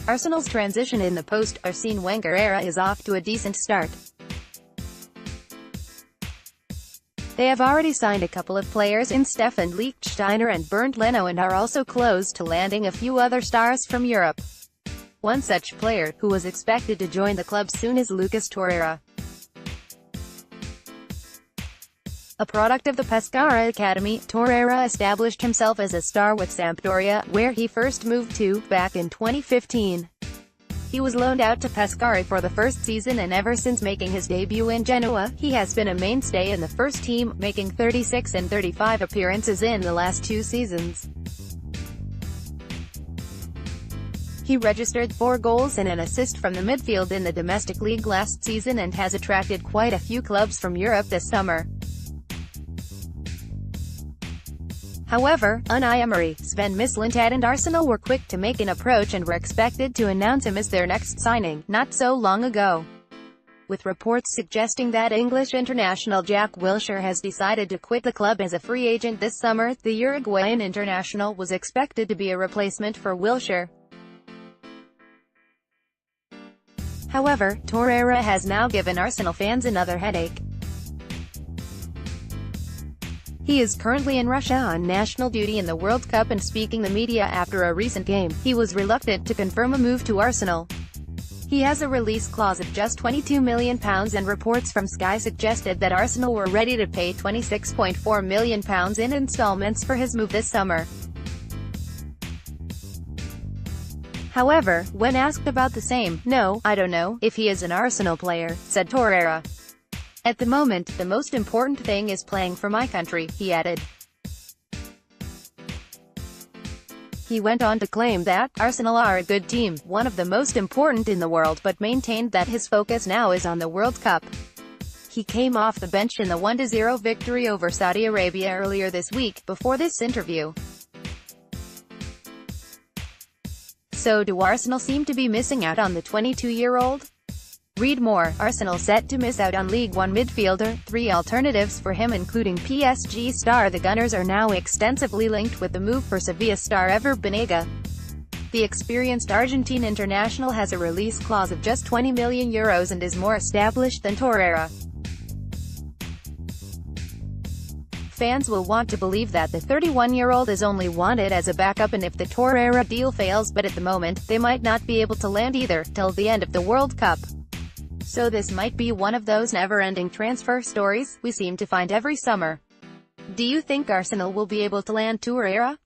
Arsenal's transition in the post-Arsene Wenger era is off to a decent start. They have already signed a couple of players in Stephan, Lichtsteiner and Bernd, Leno, and are also close to landing a few other stars from Europe. One such player, who was expected to join the club soon, is Lucas Torreira. A product of the Pescara academy, Torreira established himself as a star with Sampdoria, where he first moved to, back in 2015. He was loaned out to Pescara for the first season, and ever since making his debut in Genoa, he has been a mainstay in the first team, making 36 and 35 appearances in the last 2 seasons. He registered 4 goals and an assist from the midfield in the domestic league last season and has attracted quite a few clubs from Europe this summer. However, Unai Emery, Sven Mislintat and Arsenal were quick to make an approach and were expected to announce him as their next signing, not so long ago. With reports suggesting that English international Jack Wilshere has decided to quit the club as a free agent this summer, the Uruguayan international was expected to be a replacement for Wilshere. However, Torreira has now given Arsenal fans another headache. He is currently in Russia on national duty in the World Cup, and speaking the media after a recent game, he was reluctant to confirm a move to Arsenal. He has a release clause of just £22 million, and reports from Sky suggested that Arsenal were ready to pay £26.4 million in installments for his move this summer. However, when asked about the same, "No, I don't know if he is an Arsenal player," said Torreira. "At the moment, the most important thing is playing for my country," he added. He went on to claim that Arsenal are a good team, one of the most important in the world, but maintained that his focus now is on the World Cup. He came off the bench in the 1-0 victory over Saudi Arabia earlier this week. Before this interview, so do Arsenal seem to be missing out on the 22-year-old? Read more. Arsenal set to miss out on League One midfielder. 3 alternatives for him, including PSG star. The Gunners are now extensively linked with the move for Sevilla star Ever Banega. The experienced Argentine international has a release clause of just €20 million and is more established than Torreira. Fans will want to believe that the 31-year-old is only wanted as a backup and if the Torreira deal fails, but at the moment, they might not be able to land either, till the end of the World Cup. So this might be one of those never-ending transfer stories we seem to find every summer. Do you think Arsenal will be able to land Torreira?